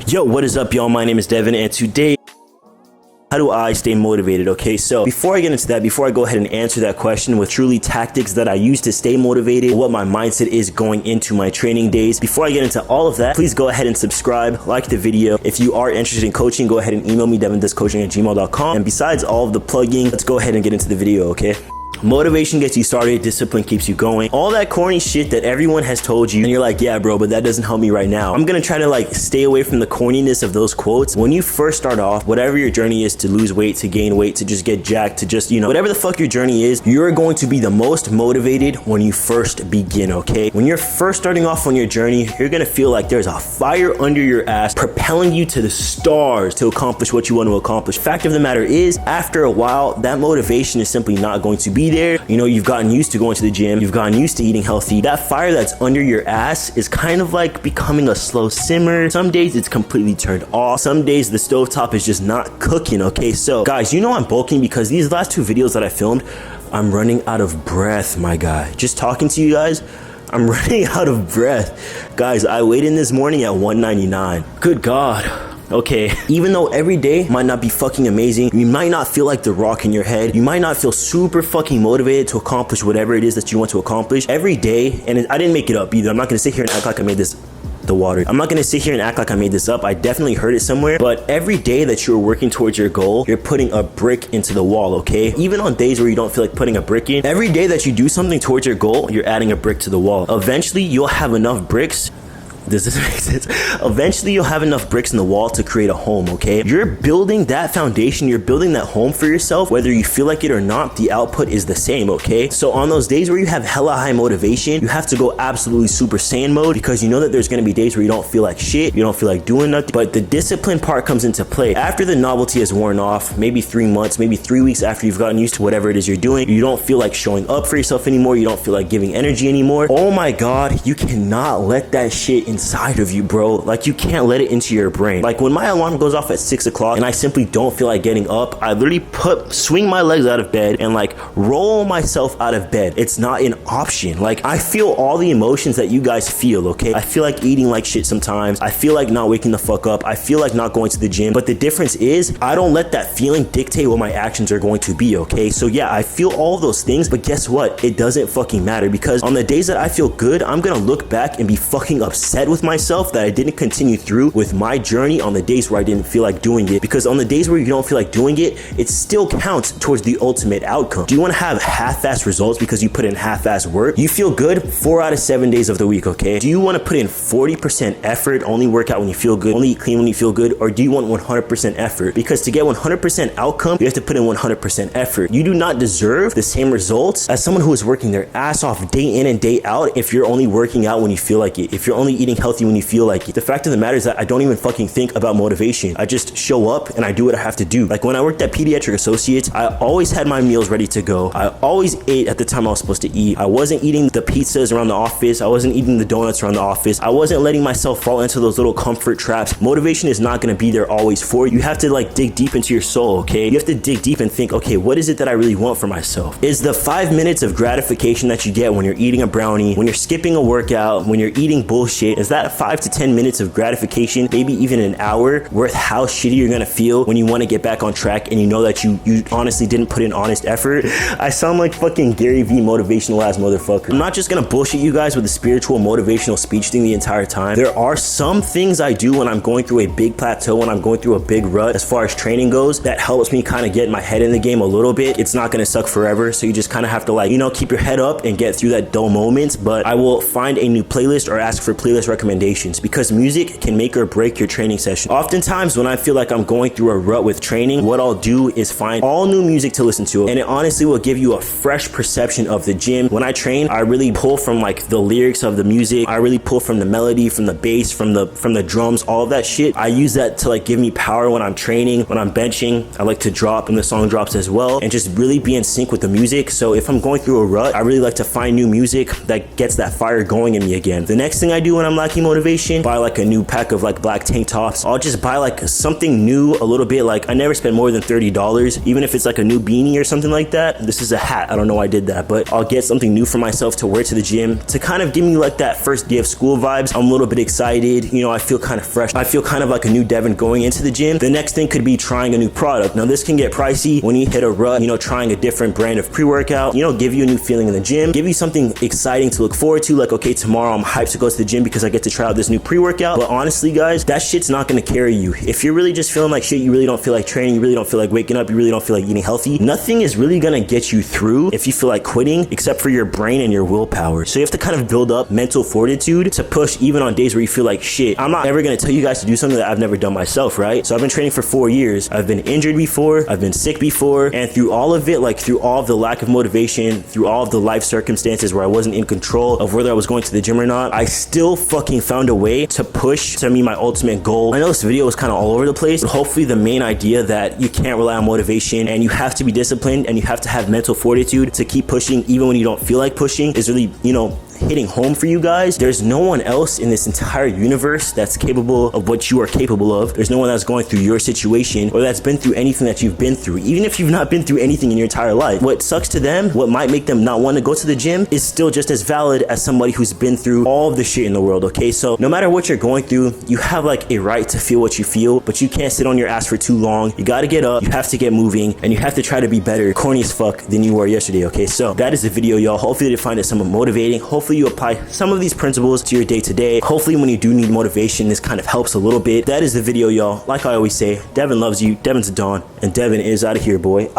Yo, what is up, y'all? My name is Devin, and today, how do I stay motivated? Okay, so before I get into that, before I go ahead and answer that question with truly tactics that I use to stay motivated, what my mindset is going into my training days, before I get into all of that, please go ahead and subscribe, like the video. If you are interested in coaching, go ahead and email me, devindoescoaching@gmail.com. And besides all of the plugging, let's go ahead and get into the video, okay? Motivation gets you started, discipline keeps you going. All that corny shit that everyone has told you, and you're like, yeah, bro, but that doesn't help me right now. I'm gonna try to stay away from the corniness of those quotes. When you first start off, whatever your journey is, to lose weight, to gain weight, to just get jacked, to just, whatever the fuck your journey is, you're going to be the most motivated when you first begin, okay? When you're first starting off on your journey, you're gonna feel like there's a fire under your ass propelling you to the stars to accomplish what you want to accomplish. Fact of the matter is, after a while, that motivation is simply not going to be there. You've gotten used to going to the gym, you've gotten used to eating healthy. That fire that's under your ass is kind of like becoming a slow simmer. Some days it's completely turned off. Some days the stovetop is just not cooking, okay? So guys, I'm bulking because these last two videos that I filmed, I'm running out of breath, my guy. Just talking to you guys, I'm running out of breath. Guys, I weighed in this morning at 199. Good God. Okay, even though every day might not be fucking amazing, you might not feel like the rock in your head, you might not feel super fucking motivated to accomplish whatever it is that you want to accomplish every day. And I didn't make it up either. I'm not gonna sit here and act like I made this I'm not gonna sit here and act like I made this up. I definitely heard it somewhere. But every day that you're working towards your goal, you're putting a brick into the wall, okay? Even on days where you don't feel like putting a brick in, every day that you do something towards your goal, you're adding a brick to the wall. Eventually, you'll have enough bricks. Does this make sense? Eventually, you'll have enough bricks in the wall to create a home, okay? You're building that foundation, you're building that home for yourself. Whether you feel like it or not, the output is the same, okay? So on those days where you have hella high motivation, you have to go absolutely Super Saiyan mode, because you know that there's gonna be days where you don't feel like shit, you don't feel like doing nothing, but the discipline part comes into play. After the novelty has worn off, maybe 3 months, maybe 3 weeks after you've gotten used to whatever it is you're doing, you don't feel like showing up for yourself anymore, you don't feel like giving energy anymore. Oh my God, you cannot let that shit inside of you, bro. You can't let it into your brain. When my alarm goes off at 6 o'clock and I simply don't feel like getting up, I literally swing my legs out of bed and roll myself out of bed. It's not an option. I feel all the emotions that you guys feel, okay? I feel like eating like shit sometimes. I feel like not waking the fuck up. I feel like not going to the gym. But the difference is, I don't let that feeling dictate what my actions are going to be, okay? So yeah, I feel all of those things, but guess what? It doesn't fucking matter, because on the days that I feel good, I'm gonna look back and be fucking upset with myself that I didn't continue through with my journey on the days where I didn't feel like doing it. Because on the days where you don't feel like doing it, it still counts towards the ultimate outcome. Do you want to have half-ass results because you put in half-ass work? You feel good 4 out of 7 days of the week, okay? Do you want to put in 40% effort, only work out when you feel good, only eat clean when you feel good, or do you want 100% effort? Because to get 100% outcome, you have to put in 100% effort. You do not deserve the same results as someone who is working their ass off day in and day out if you're only working out when you feel like it, if you're only eating healthy when you feel like it. The fact of the matter is that I don't even fucking think about motivation. I just show up and I do what I have to do. When I worked at Pediatric Associates, I always had my meals ready to go. I always ate at the time I was supposed to eat. I wasn't eating the pizzas around the office. I wasn't eating the donuts around the office. I wasn't letting myself fall into those little comfort traps. Motivation is not going to be there always for you. You have to dig deep into your soul, okay? You have to dig deep and think, okay, what is it that I really want for myself? Is the 5 minutes of gratification that you get when you're eating a brownie, when you're skipping a workout, when you're eating bullshit, is that 5 to 10 minutes of gratification, maybe even an hour, worth how shitty you're gonna feel when you want to get back on track and you know that you honestly didn't put in honest effort? I sound like fucking Gary V motivational ass motherfucker. I'm not just gonna bullshit you guys with the spiritual motivational speech thing the entire time. There are some things I do when I'm going through a big plateau, when I'm going through a big rut as far as training goes, that helps me kind of get my head in the game a little bit. It's not gonna suck forever, so you just kind of have to keep your head up and get through that dull moments. But I will find a new playlist or ask for playlist recommendations, because music can make or break your training session. Oftentimes when I feel like I'm going through a rut with training, what I'll do is find all new music to listen to, and it honestly will give you a fresh perception of the gym. When I train, I really pull from the lyrics of the music. I really pull from the melody, from the bass, from the drums, all of that shit. I use that to give me power when I'm training. When I'm benching, I like to drop when the song drops as well, and just really be in sync with the music. So if I'm going through a rut, I really like to find new music that gets that fire going in me again. The next thing I do when I'm lacking motivation, buy like a new pack of like black tank tops. I'll just buy like something new a little bit. Like I never spend more than $30, even if it's like a new beanie or something like that. This is a hat. I don't know why I did that, but I'll get something new for myself to wear to the gym to kind of give me like that first day of school vibes. I'm a little bit excited. You know, I feel kind of fresh. I feel kind of like a new Devin going into the gym. The next thing could be trying a new product. Now this can get pricey when you hit a rut, you know, trying a different brand of pre-workout, you know, give you a new feeling in the gym, give you something exciting to look forward to. Like, okay, tomorrow I'm hyped to go to the gym because I get to try out this new pre-workout. But honestly, guys, that shit's not gonna carry you. If you're really just feeling like shit, you really don't feel like training, you really don't feel like waking up, you really don't feel like eating healthy, nothing is really gonna get you through if you feel like quitting except for your brain and your willpower. So you have to kind of build up mental fortitude to push even on days where you feel like shit. I'm not ever gonna tell you guys to do something that I've never done myself, right? So I've been training for 4 years. I've been injured before, I've been sick before, and through all of it, like through all of the lack of motivation, through all of the life circumstances where I wasn't in control of whether I was going to the gym or not, I still fucking found a way to push to meet my ultimate goal. I know this video was kind of all over the place, but hopefully the main idea that you can't rely on motivation and you have to be disciplined and you have to have mental fortitude to keep pushing even when you don't feel like pushing is really, you know, hitting home for you guys. There's no one else in this entire universe that's capable of what you are capable of. There's no one that's going through your situation or that's been through anything that you've been through. Even if you've not been through anything in your entire life, what sucks to them, what might make them not want to go to the gym is still just as valid as somebody who's been through all of the shit in the world, okay? So no matter what you're going through, you have like a right to feel what you feel, but you can't sit on your ass for too long. You got to get up, you have to get moving, and you have to try to be better, corny as fuck, than you were yesterday, okay? So that is the video, y'all. Hopefully you find it somewhat motivating. Hopefully you apply some of these principles to your day-to-day. Hopefully when you do need motivation, this kind of helps a little bit. That is the video, y'all. Like I always say, Devin loves you, Devin's a Don, and Devin is out of here, boy.